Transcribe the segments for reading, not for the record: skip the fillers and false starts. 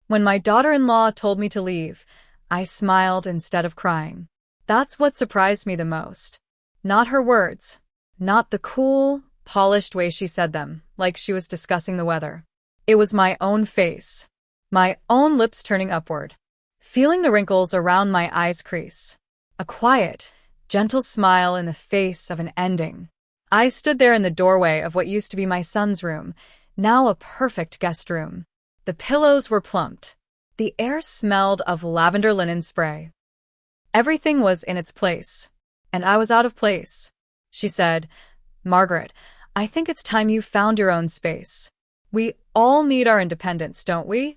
When my daughter-in-law told me to leave, I smiled instead of crying. That's what surprised me the most. Not her words. Not the cool, polished way she said them, like she was discussing the weather. It was my own face. My own lips turning upward. Feeling the wrinkles around my eyes crease. A quiet, gentle smile in the face of an ending. I stood there in the doorway of what used to be my son's room, now a perfect guest room. The pillows were plumped. The air smelled of lavender linen spray. Everything was in its place, and I was out of place. She said, "Margaret, I think it's time you found your own space. We all need our independence, don't we?"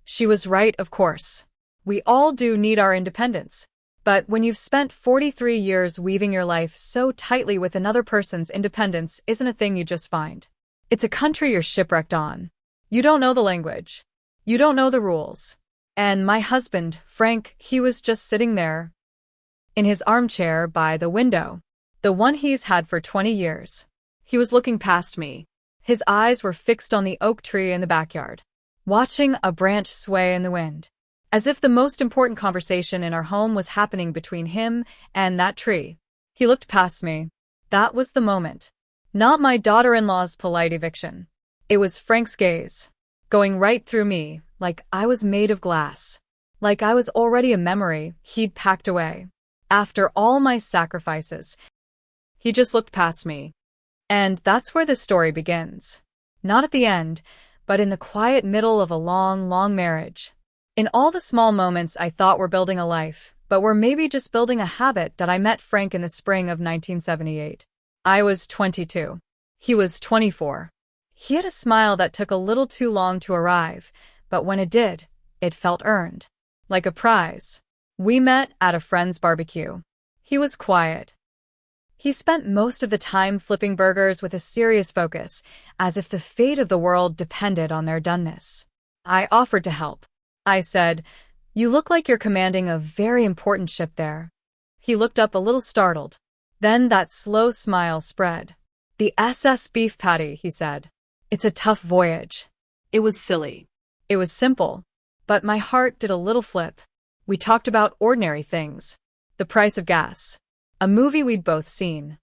She was right, of course. We all do need our independence. But when you've spent 43 years weaving your life so tightly with another person's independence isn't a thing you just find. It's a country you're shipwrecked on. You don't know the language. You don't know the rules. And my husband, Frank, he was just sitting there in his armchair by the window, the one he's had for 20 years. He was looking past me. His eyes were fixed on the oak tree in the backyard, watching a branch sway in the wind, as if the most important conversation in our home was happening between him and that tree. He looked past me. That was the moment. Not my daughter-in-law's polite eviction. It was Frank's gaze, going right through me, like I was made of glass. Like I was already a memory he'd packed away. After all my sacrifices, he just looked past me. And that's where the story begins. Not at the end, but in the quiet middle of a long, long marriage. In all the small moments I thought were building a life, but were maybe just building a habit. That I met Frank in the spring of 1978. I was 22. He was 24. He had a smile that took a little too long to arrive, but when it did, it felt earned. Like a prize. We met at a friend's barbecue. He was quiet. He spent most of the time flipping burgers with a serious focus, as if the fate of the world depended on their doneness. I offered to help. I said, "You look like you're commanding a very important ship there." He looked up a little startled. Then that slow smile spread. "The SS Beef Patty," he said. "It's a tough voyage." It was silly. It was simple. But my heart did a little flip. We talked about ordinary things. The price of gas. A movie we'd both seen.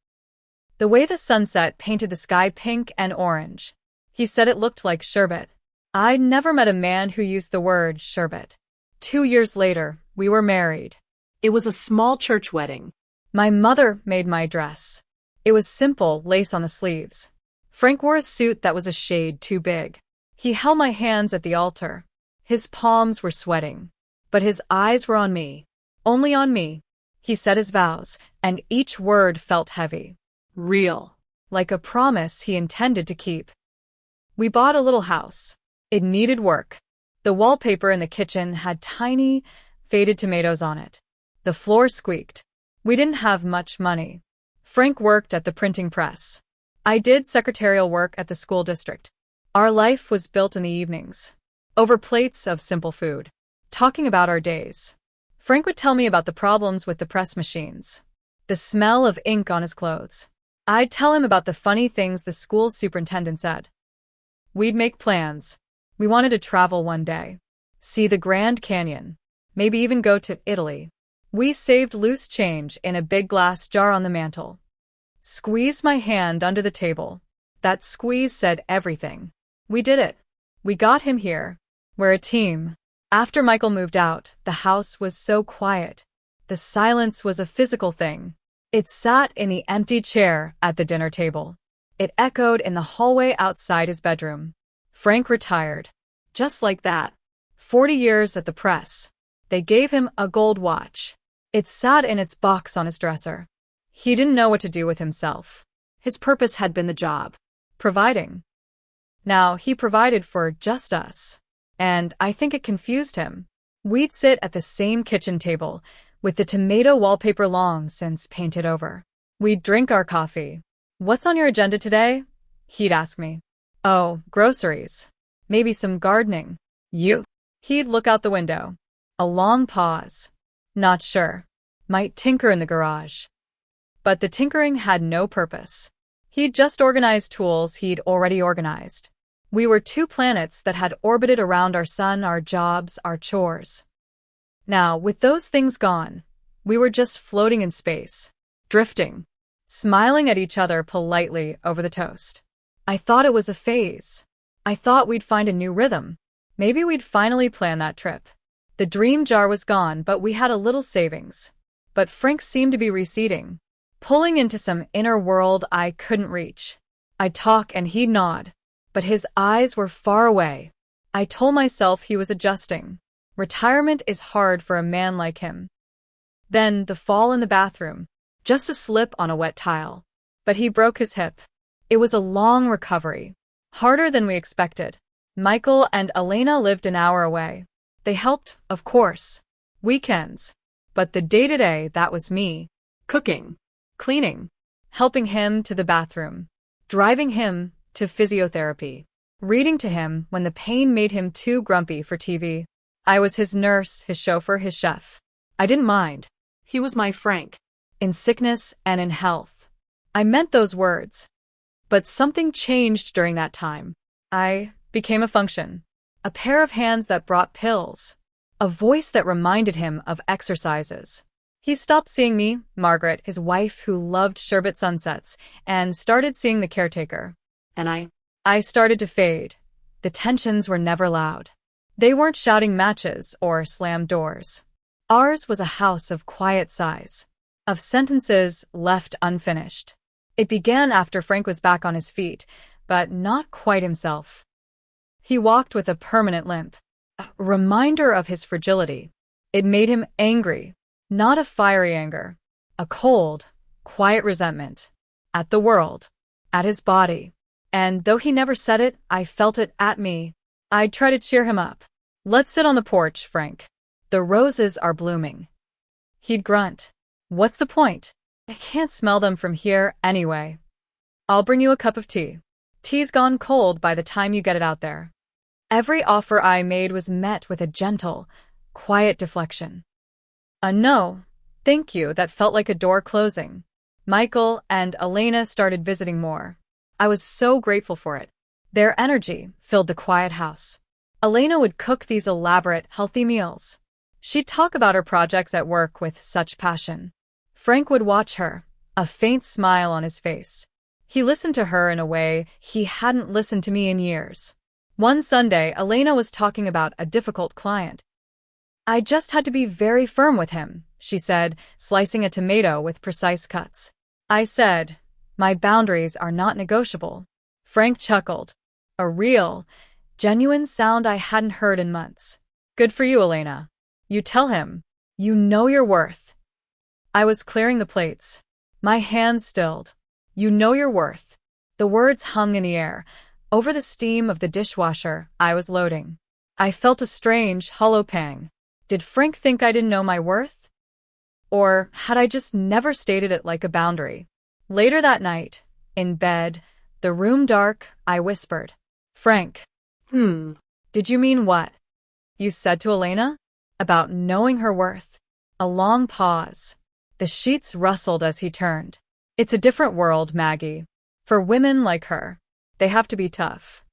The way the sunset painted the sky pink and orange. He said it looked like sherbet. I'd never met a man who used the word sherbet. 2 years later, we were married. It was a small church wedding. My mother made my dress. It was simple, lace on the sleeves. Frank wore a suit that was a shade too big. He held my hands at the altar. His palms were sweating. But his eyes were on me. Only on me. He said his vows, and each word felt heavy. Real. Like a promise he intended to keep. We bought a little house. It needed work. The wallpaper in the kitchen had tiny, faded tomatoes on it. The floor squeaked. We didn't have much money. Frank worked at the printing press. I did secretarial work at the school district. Our life was built in the evenings, over plates of simple food, talking about our days. Frank would tell me about the problems with the press machines, the smell of ink on his clothes. I'd tell him about the funny things the school superintendent said. We'd make plans. We wanted to travel one day, see the Grand Canyon, maybe even go to Italy. We saved loose change in a big glass jar on the mantel. Squeezed my hand under the table. That squeeze said everything. We did it. We got him here. We're a team. After Michael moved out, the house was so quiet. The silence was a physical thing. It sat in the empty chair at the dinner table. It echoed in the hallway outside his bedroom. Frank retired. Just like that. 40 years at the press. They gave him a gold watch. It sat in its box on his dresser. He didn't know what to do with himself. His purpose had been the job. Providing. Now he provided for just us. And I think it confused him. We'd sit at the same kitchen table, with the tomato wallpaper long since painted over. We'd drink our coffee. "What's on your agenda today?" he'd ask me. "Oh, groceries. Maybe some gardening." "You?" He'd look out the window. A long pause. "Not sure. Might tinker in the garage." But the tinkering had no purpose. He'd just organized tools he'd already organized. We were two planets that had orbited around our sun, our jobs, our chores. Now, with those things gone, we were just floating in space, drifting, smiling at each other politely over the toast. I thought it was a phase. I thought we'd find a new rhythm. Maybe we'd finally plan that trip. The dream jar was gone, but we had a little savings. But Frank seemed to be receding, pulling into some inner world I couldn't reach. I'd talk and he'd nod, but his eyes were far away. I told myself he was adjusting. Retirement is hard for a man like him. Then the fall in the bathroom, just a slip on a wet tile. But he broke his hip. It was a long recovery, harder than we expected. Michael and Elena lived an hour away. They helped, of course, weekends. But the day-to-day, that was me. Cooking, cleaning, helping him to the bathroom, driving him to physiotherapy, reading to him when the pain made him too grumpy for TV. I was his nurse, his chauffeur, his chef. I didn't mind. He was my Frank. In sickness and in health. I meant those words. But something changed during that time. I became a function. A pair of hands that brought pills. A voice that reminded him of exercises. He stopped seeing me, Margaret, his wife who loved sherbet sunsets, and started seeing the caretaker. And I started to fade. The tensions were never loud. They weren't shouting matches or slammed doors. Ours was a house of quiet sighs, of sentences left unfinished. It began after Frank was back on his feet, but not quite himself. He walked with a permanent limp, a reminder of his fragility. It made him angry, not a fiery anger, a cold, quiet resentment, at the world, at his body. And though he never said it, I felt it at me. I'd try to cheer him up. Let's sit on the porch, Frank. The roses are blooming. He'd grunt. What's the point? I can't smell them from here anyway. I'll bring you a cup of tea. Tea's gone cold by the time you get it out there. Every offer I made was met with a gentle, quiet deflection. A no, thank you that felt like a door closing. Michael and Elena started visiting more. I was so grateful for it. Their energy filled the quiet house. Elena would cook these elaborate, healthy meals. She'd talk about her projects at work with such passion. Frank would watch her, a faint smile on his face. He listened to her in a way he hadn't listened to me in years. One Sunday, Elena was talking about a difficult client. I just had to be very firm with him, she said, slicing a tomato with precise cuts. I said, my boundaries are not negotiable. Frank chuckled. A real, genuine sound I hadn't heard in months. Good for you, Elena. You tell him. You know your worth. I was clearing the plates. My hands stilled. You know your worth. The words hung in the air. Over the steam of the dishwasher, I was loading. I felt a strange, hollow pang. Did Frank think I didn't know my worth? Or had I just never stated it like a boundary? Later that night, in bed, the room dark, I whispered. Frank. Did you mean what? You said to Elena? About knowing her worth. A long pause. The sheets rustled as he turned. It's a different world, Maggie. For women like her. They have to be tough.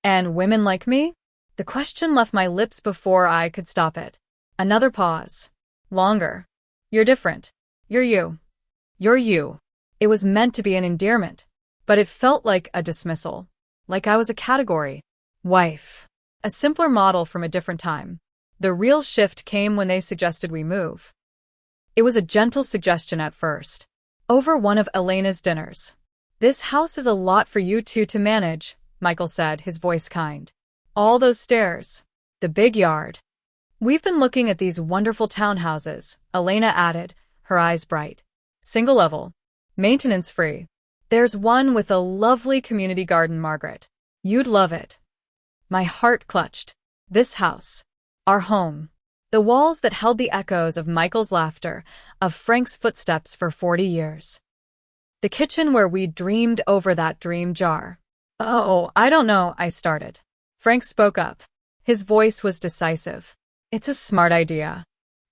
And women like me? The question left my lips before I could stop it. Another pause. Longer. You're different. You're you. You're you. It was meant to be an endearment, but it felt like a dismissal. Like I was a category. Wife. A simpler model from a different time. The real shift came when they suggested we move. It was a gentle suggestion at first. Over one of Elena's dinners. This house is a lot for you two to manage, Michael said, his voice kind. All those stairs. The big yard. We've been looking at these wonderful townhouses, Elena added, her eyes bright. Single level. Maintenance free. There's one with a lovely community garden, Margaret. You'd love it. My heart clutched. This house. Our home. The walls that held the echoes of Michael's laughter, of Frank's footsteps for 40 years. The kitchen where we dreamed over that dream jar. Oh, I don't know, I started. Frank spoke up. His voice was decisive. It's a smart idea.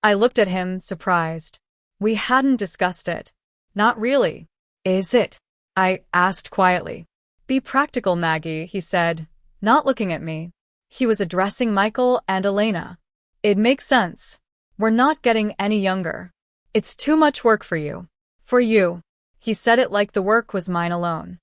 I looked at him, surprised. We hadn't discussed it. Not really. Is it? I asked quietly. Be practical, Maggie, he said. not looking at me. He was addressing Michael and Elena. It makes sense. We're not getting any younger. It's too much work for you. For you. He said it like the work was mine alone.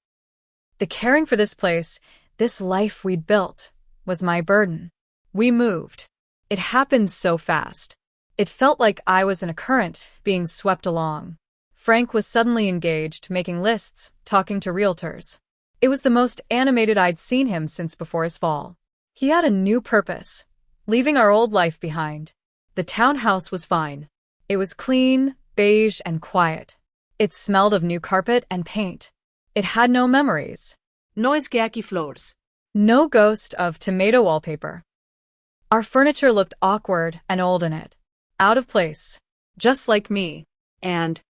The caring for this place, this life we'd built, was my burden. We moved. It happened so fast. It felt like I was in a current, being swept along. Frank was suddenly engaged, making lists, talking to realtors. It was the most animated I'd seen him since before his fall. He had a new purpose, leaving our old life behind. The townhouse was fine. It was clean, beige, and quiet. It smelled of new carpet and paint. It had no memories. No esqueaki floors. No ghost of tomato wallpaper. Our furniture looked awkward and old in it. Out of place. Just like me. And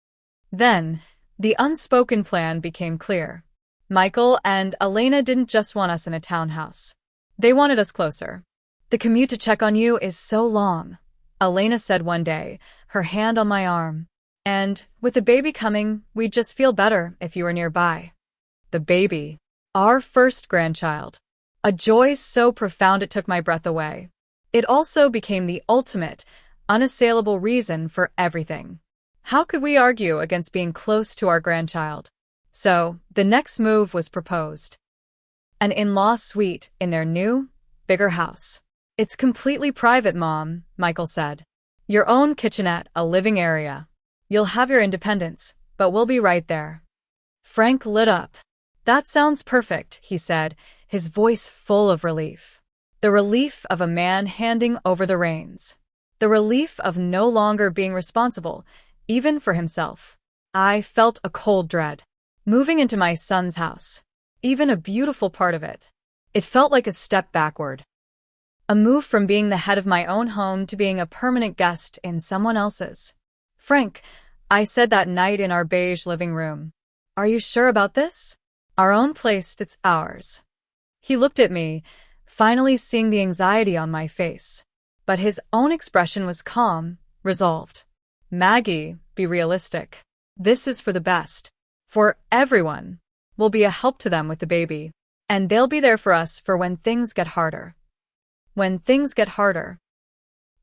then, the unspoken plan became clear. Michael and Elena didn't just want us in a townhouse. They wanted us closer. The commute to check on you is so long, Elena said one day, her hand on my arm. And, with the baby coming, we'd just feel better if you were nearby. The baby. Our first grandchild. A joy so profound it took my breath away. It also became the ultimate, unassailable reason for everything. How could we argue against being close to our grandchild? So, the next move was proposed. An in-law suite in their new, bigger house. It's completely private, Mom, Michael said. Your own kitchenette, a living area. You'll have your independence, but we'll be right there. Frank lit up. That sounds perfect, he said, his voice full of relief. The relief of a man handing over the reins. The relief of no longer being responsible, even for himself. I felt a cold dread. Moving into my son's house. Even a beautiful part of it. It felt like a step backward. A move from being the head of my own home to being a permanent guest in someone else's. Frank, I said that night in our beige living room. Are you sure about this? Our own place, it's ours. He looked at me, finally seeing the anxiety on my face. But his own expression was calm, resolved. Maggie, be realistic. This is for the best. For everyone. We'll be a help to them with the baby. And they'll be there for us for when things get harder. When things get harder.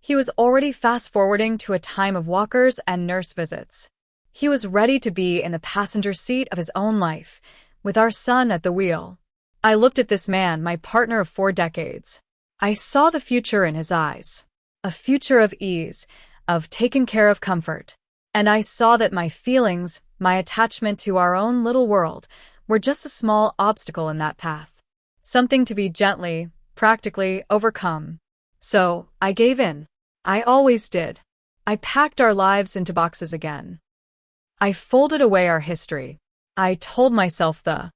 He was already fast-forwarding to a time of walkers and nurse visits. He was ready to be in the passenger seat of his own life, with our son at the wheel. I looked at this man, my partner of 4 decades. I saw the future in his eyes. A future of ease, of taken care of comfort. And I saw that my feelings, my attachment to our own little world, were just a small obstacle in that path. Something to be gently, practically overcome. So, I gave in. I always did. I packed our lives into boxes again. I folded away our history. I told myself the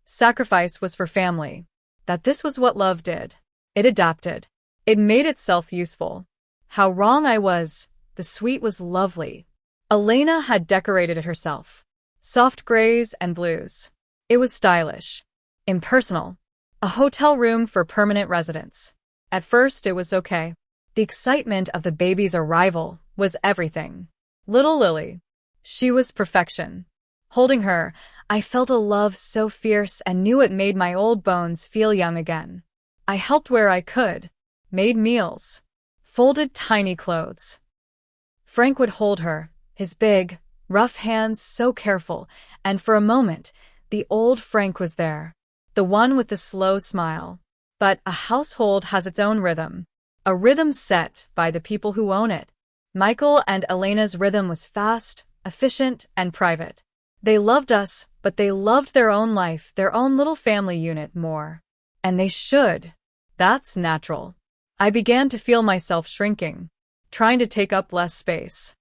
sacrifice was for family. That this was what love did. It adapted. It made itself useful. How wrong I was. The suite was lovely. Elena had decorated it herself. Soft grays and blues. It was stylish. Impersonal. A hotel room for permanent residents. At first, it was okay. The excitement of the baby's arrival was everything. Little Lily. She was perfection. Holding her, I felt a love so fierce and knew it made my old bones feel young again. I helped where I could. Made meals. Folded tiny clothes. Frank would hold her, his big, rough hands so careful, and for a moment, the old Frank was there. The one with the slow smile. But a household has its own rhythm. A rhythm set by the people who own it. Michael and Elena's rhythm was fast, efficient, and private. They loved us, but they loved their own life, their own little family unit more. And they should. That's natural. I began to feel myself shrinking, trying to take up less space.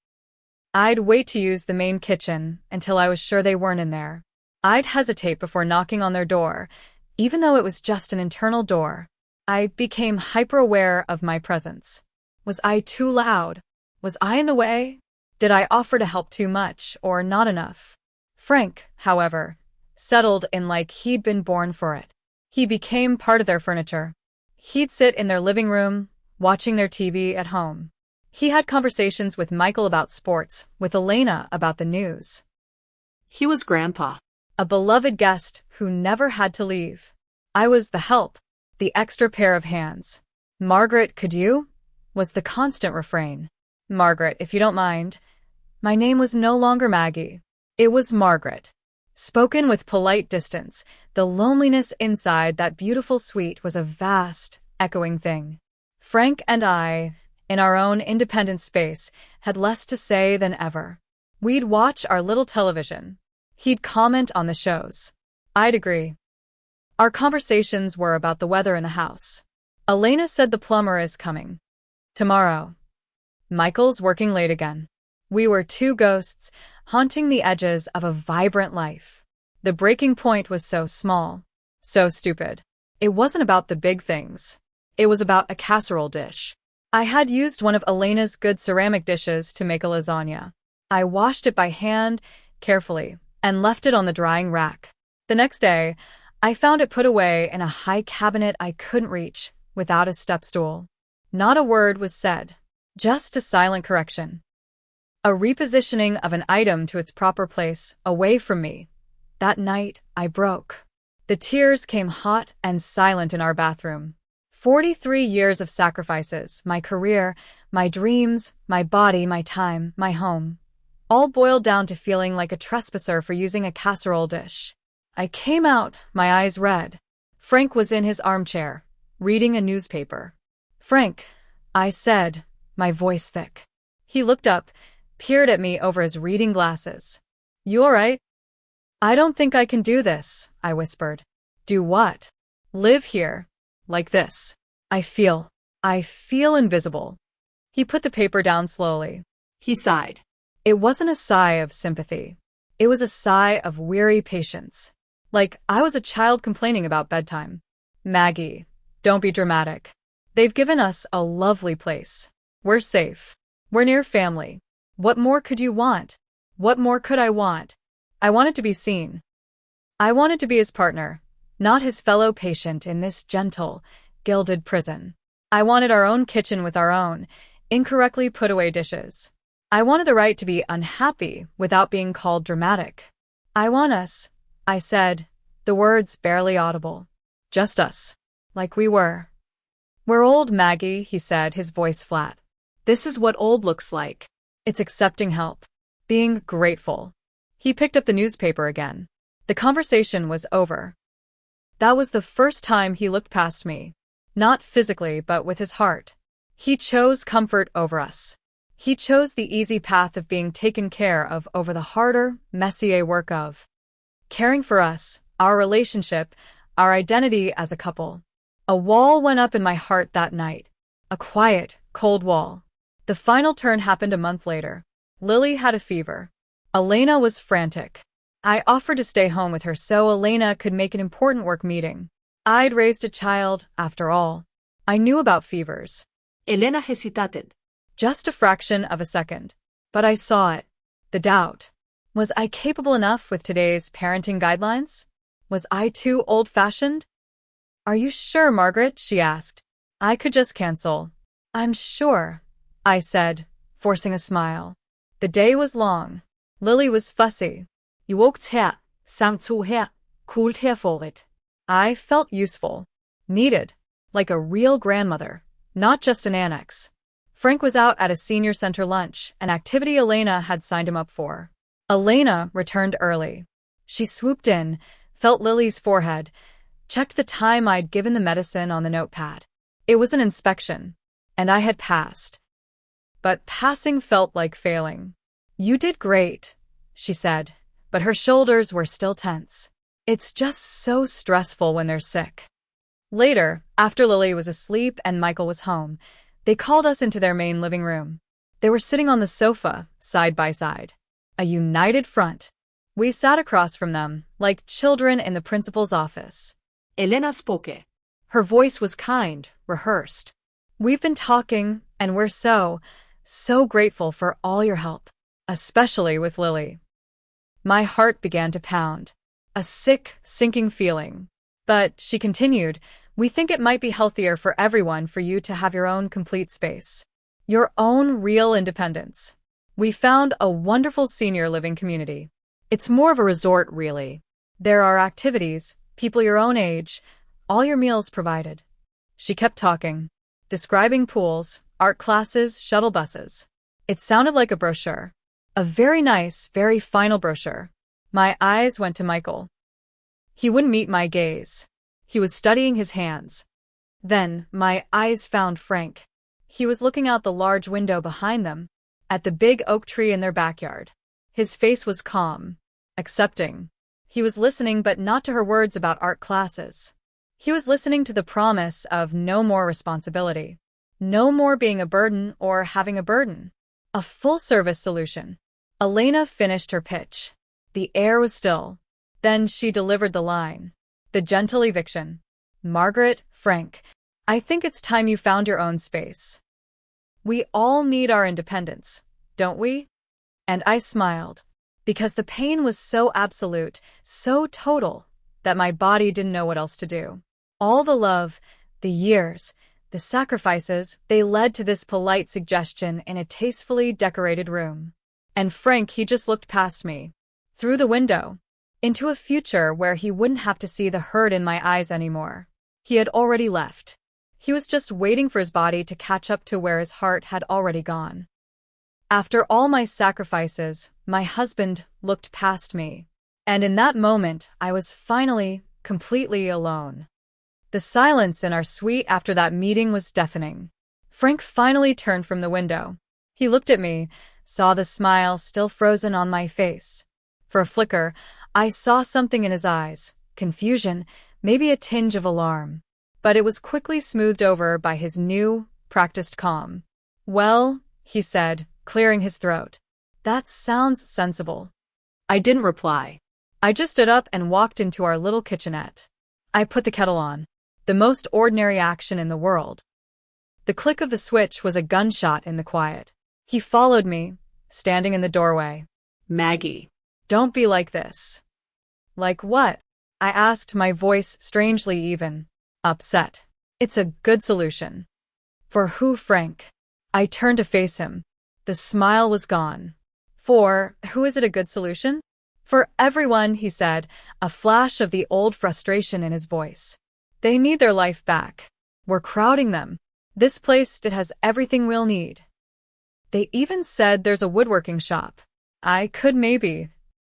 I'd wait to use the main kitchen until I was sure they weren't in there. I'd hesitate before knocking on their door, even though it was just an internal door. I became hyper-aware of my presence. Was I too loud? Was I in the way? Did I offer to help too much or not enough? Frank, however, settled in like he'd been born for it. He became part of their furniture. He'd sit in their living room, watching their TV at home. He had conversations with Michael about sports, with Elena about the news. He was Grandpa. A beloved guest who never had to leave. I was the help. the extra pair of hands. Margaret, could you? Was the constant refrain. Margaret, if you don't mind. My name was no longer Maggie. It was Margaret. Spoken with polite distance, the loneliness inside that beautiful suite was a vast, echoing thing. Frank and I, in our own independent space, had less to say than ever. We'd watch our little television. He'd comment on the shows. I'd agree. Our conversations were about the weather in the house. Elena said the plumber is coming tomorrow. Michael's working late again. We were two ghosts, haunting the edges of a vibrant life. The breaking point was so small, so stupid. It wasn't about the big things. It was about a casserole dish. I had used one of Elena's good ceramic dishes to make a lasagna. I washed it by hand, carefully, and left it on the drying rack. The next day, I found it put away in a high cabinet I couldn't reach without a step stool. Not a word was said, just a silent correction. A repositioning of an item to its proper place, away from me. That night, I broke. The tears came hot and silent in our bathroom. 43 years of sacrifices, my career, my dreams, my body, my time, my home, all boiled down to feeling like a trespasser for using a casserole dish. I came out, my eyes red. Frank was in his armchair, reading a newspaper. Frank, I said, my voice thick. He looked up, peered at me over his reading glasses. You all right? I don't think I can do this, I whispered. Do what? Live here. Like this. I feel invisible. He put the paper down slowly. He sighed. It wasn't a sigh of sympathy. It was a sigh of weary patience. Like I was a child complaining about bedtime. Maggie, don't be dramatic. They've given us a lovely place. We're safe. We're near family. What more could you want? What more could I want? I wanted to be seen. I wanted to be his partner, not his fellow patient in this gentle, gilded prison. I wanted our own kitchen with our own, incorrectly put away dishes. I wanted the right to be unhappy without being called dramatic. I want us, I said, the words barely audible. Just us. Like we were. We're old, Maggie, he said, his voice flat. This is what old looks like. It's accepting help. Being grateful. He picked up the newspaper again. The conversation was over. That was the first time he looked past me. Not physically, but with his heart. He chose comfort over us. He chose the easy path of being taken care of over the harder, messier work of caring for us, our relationship, our identity as a couple. A wall went up in my heart that night. A quiet, cold wall. The final turn happened a month later. Lily had a fever. Elena was frantic. I offered to stay home with her so Elena could make an important work meeting. I'd raised a child, after all. I knew about fevers. Elena hesitated. Just a fraction of a second. But I saw it. The doubt. Was I capable enough with today's parenting guidelines? Was I too old-fashioned? Are you sure, Margaret? She asked. I could just cancel. I'm sure, I said, forcing a smile. The day was long. Lily was fussy. You walked her, samt to her, called her for it. I felt useful. Needed. Like a real grandmother, not just an annex. Frank was out at a senior center lunch, an activity Elena had signed him up for. Elena returned early. She swooped in, felt Lily's forehead, checked the time I'd given the medicine on the notepad. It was an inspection, and I had passed. But passing felt like failing. You did great, she said, but her shoulders were still tense. It's just so stressful when they're sick. Later, after Lily was asleep and Michael was home, they called us into their main living room. They were sitting on the sofa, side by side. A united front. We sat across from them, like children in the principal's office. Elena spoke. Her voice was kind, rehearsed. We've been talking, and we're so grateful for all your help, especially with Lily. My heart began to pound. A sick, sinking feeling. But, she continued, we think it might be healthier for everyone for you to have your own complete space. Your own real independence. We found a wonderful senior living community. It's more of a resort, really. There are activities, people your own age, all your meals provided, She kept talking, describing pools, art classes, shuttle buses. It sounded like a brochure. A very nice, very final brochure. My eyes went to Michael. He wouldn't meet my gaze. He was studying his hands. Then, my eyes found Frank. He was looking out the large window behind them, at the big oak tree in their backyard. His face was calm, accepting. He was listening, but not to her words about art classes. He was listening to the promise of no more responsibility. No more being a burden or having a burden. A full-service solution. Elena finished her pitch. The air was still. Then she delivered the line. The gentle eviction. Margaret, Frank, I think it's time you found your own space. We all need our independence, don't we? And I smiled, because the pain was so absolute, so total, that my body didn't know what else to do. All the love, the years, the sacrifices, they led to this polite suggestion in a tastefully decorated room. And Frank, he just looked past me, through the window, into a future where he wouldn't have to see the hurt in my eyes anymore. He had already left. He was just waiting for his body to catch up to where his heart had already gone. After all my sacrifices, my husband looked past me. And in that moment, I was finally, completely alone. The silence in our suite after that meeting was deafening. Frank finally turned from the window. He looked at me, saw the smile still frozen on my face. For a flicker, I saw something in his eyes, confusion, maybe a tinge of alarm. But it was quickly smoothed over by his new, practiced calm. Well, he said, clearing his throat. That sounds sensible. I didn't reply. I just stood up and walked into our little kitchenette. I put the kettle on. The most ordinary action in the world. The click of the switch was a gunshot in the quiet. He followed me, standing in the doorway. Maggie. Don't be like this. Like what? I asked, my voice strangely even. Upset. It's a good solution. For who, Frank? I turned to face him. The smile was gone. For who is it a good solution? For everyone, he said, a flash of the old frustration in his voice. They need their life back. We're crowding them. This place, it has everything we'll need. They even said there's a woodworking shop. I could maybe.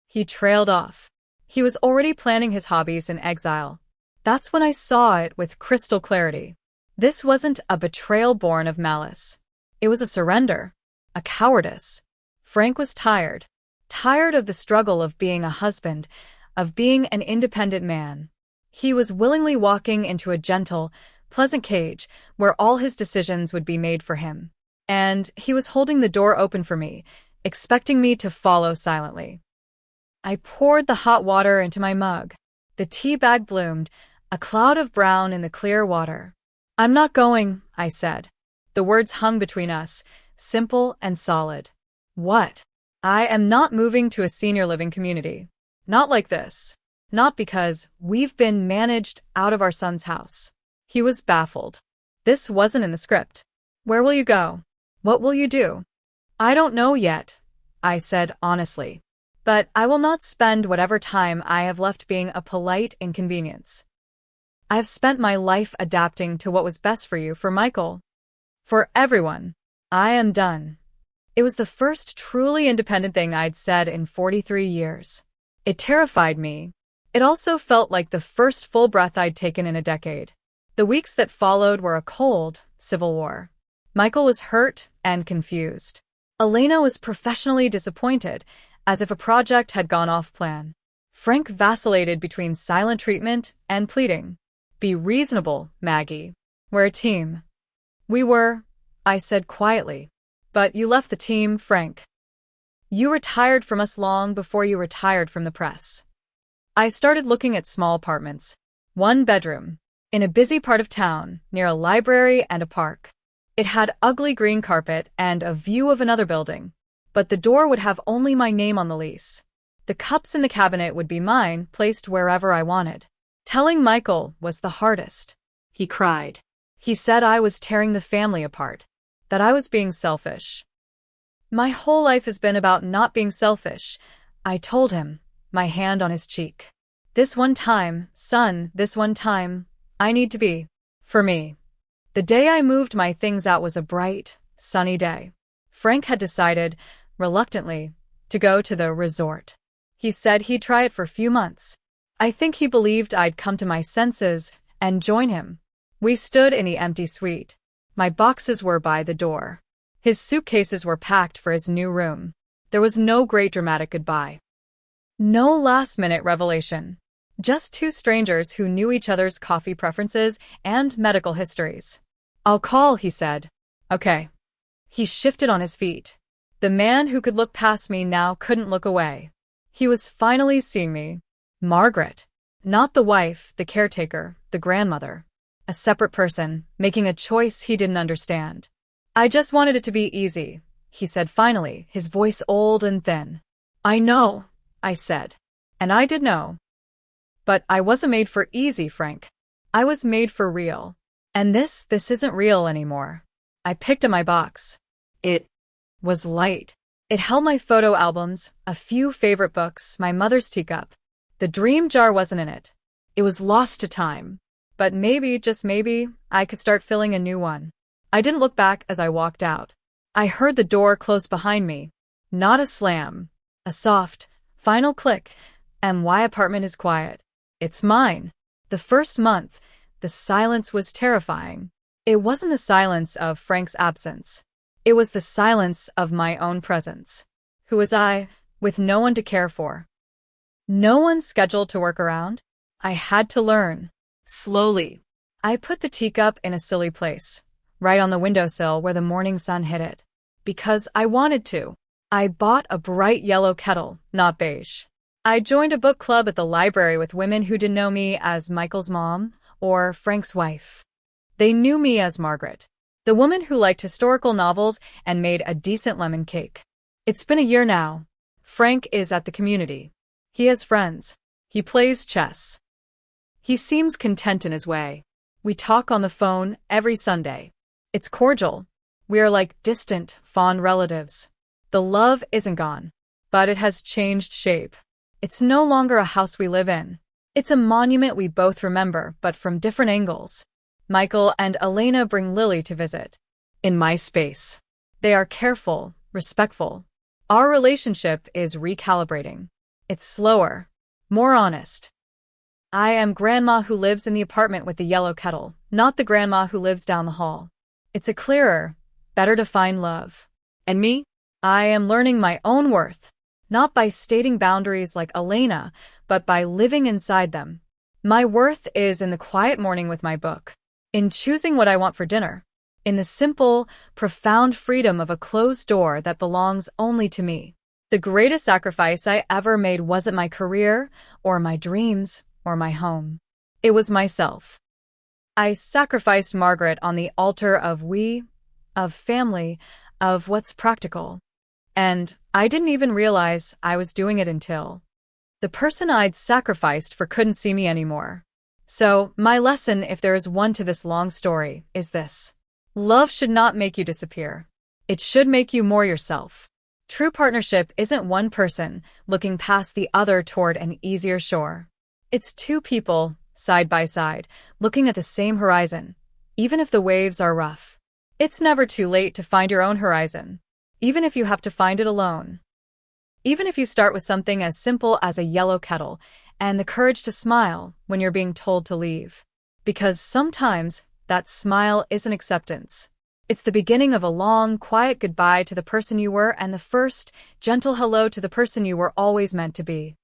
He trailed off. He was already planning his hobbies in exile. That's when I saw it with crystal clarity. This wasn't a betrayal born of malice. It was a surrender, a cowardice. Frank was tired. Tired of the struggle of being a husband, of being an independent man. He was willingly walking into a gentle, pleasant cage where all his decisions would be made for him. And he was holding the door open for me, expecting me to follow silently. I poured the hot water into my mug. The tea bag bloomed, a cloud of brown in the clear water. I'm not going, I said. The words hung between us, simple and solid. What? I am not moving to a senior living community. Not like this. Not because we've been managed out of our son's house. He was baffled. This wasn't in the script. Where will you go? What will you do? I don't know yet, I said honestly. But I will not spend whatever time I have left being a polite inconvenience. I have spent my life adapting to what was best for you, for Michael. For everyone. I am done. It was the first truly independent thing I'd said in 43 years. It terrified me. It also felt like the first full breath I'd taken in a decade. The weeks that followed were a cold, civil war. Michael was hurt and confused. Elena was professionally disappointed, as if a project had gone off plan. Frank vacillated between silent treatment and pleading. Be reasonable, Maggie. We're a team. We were, I said quietly. But you left the team, Frank. You retired from us long before you retired from the press. I started looking at small apartments. 1 bedroom. In a busy part of town, near a library and a park. It had ugly green carpet and a view of another building. But the door would have only my name on the lease. The cups in the cabinet would be mine, placed wherever I wanted. Telling Michael was the hardest. He cried. He said I was tearing the family apart. That I was being selfish. My whole life has been about not being selfish, I told him, my hand on his cheek. This one time, son, this one time, I need to be. For me. The day I moved my things out was a bright, sunny day. Frank had decided, reluctantly, to go to the resort. He said he'd try it for a few months. I think he believed I'd come to my senses and join him. We stood in the empty suite. My boxes were by the door. His suitcases were packed for his new room. There was no great dramatic goodbye. No last-minute revelation. Just two strangers who knew each other's coffee preferences and medical histories. "I'll call," he said. "Okay." He shifted on his feet. The man who could look past me now couldn't look away. He was finally seeing me. Margaret. Not the wife, the caretaker, the grandmother. A separate person, making a choice he didn't understand. "I just wanted it to be easy," he said finally, his voice old and thin. "I know," I said. And I did know. But I wasn't made for easy, Frank. I was made for real. And this isn't real anymore. I picked at my box. It was light. It held my photo albums, a few favorite books, my mother's teacup. The dream jar wasn't in it. It was lost to time. But maybe, just maybe, I could start filling a new one. I didn't look back as I walked out. I heard the door close behind me. Not a slam. A soft, final click. And my apartment is quiet. It's mine. The first month, the silence was terrifying. It wasn't the silence of Frank's absence. It was the silence of my own presence. Who was I, with no one to care for? No one scheduled to work around? I had to learn. Slowly. I put the teacup in a silly place, right on the windowsill where the morning sun hit it. Because I wanted to. I bought a bright yellow kettle, not beige. I joined a book club at the library with women who didn't know me as Michael's mom or Frank's wife. They knew me as Margaret, the woman who liked historical novels and made a decent lemon cake. It's been a year now. Frank is at the community. He has friends. He plays chess. He seems content in his way. We talk on the phone every Sunday. It's cordial. We are like distant, fond relatives. The love isn't gone, but it has changed shape. It's no longer a house we live in. It's a monument we both remember, but from different angles. Michael and Elena bring Lily to visit. In my space. They are careful, respectful. Our relationship is recalibrating. It's slower, more honest. I am grandma who lives in the apartment with the yellow kettle, not the grandma who lives down the hall. It's a clearer, better defined love. And me? I am learning my own worth, not by stating boundaries like Elena, but by living inside them. My worth is in the quiet morning with my book, in choosing what I want for dinner, in the simple, profound freedom of a closed door that belongs only to me. The greatest sacrifice I ever made wasn't my career, or my dreams, or my home. It was myself. I sacrificed Margaret on the altar of we, of family, of what's practical. And I didn't even realize I was doing it until the person I'd sacrificed for couldn't see me anymore. So, my lesson, if there is one to this long story, is this. Love should not make you disappear. It should make you more yourself. True partnership isn't one person looking past the other toward an easier shore. It's two people, side by side, looking at the same horizon, even if the waves are rough. It's never too late to find your own horizon, even if you have to find it alone. Even if you start with something as simple as a yellow kettle and the courage to smile when you're being told to leave. Because sometimes that smile isn't acceptance. It's the beginning of a long, quiet goodbye to the person you were and the first, gentle hello to the person you were always meant to be.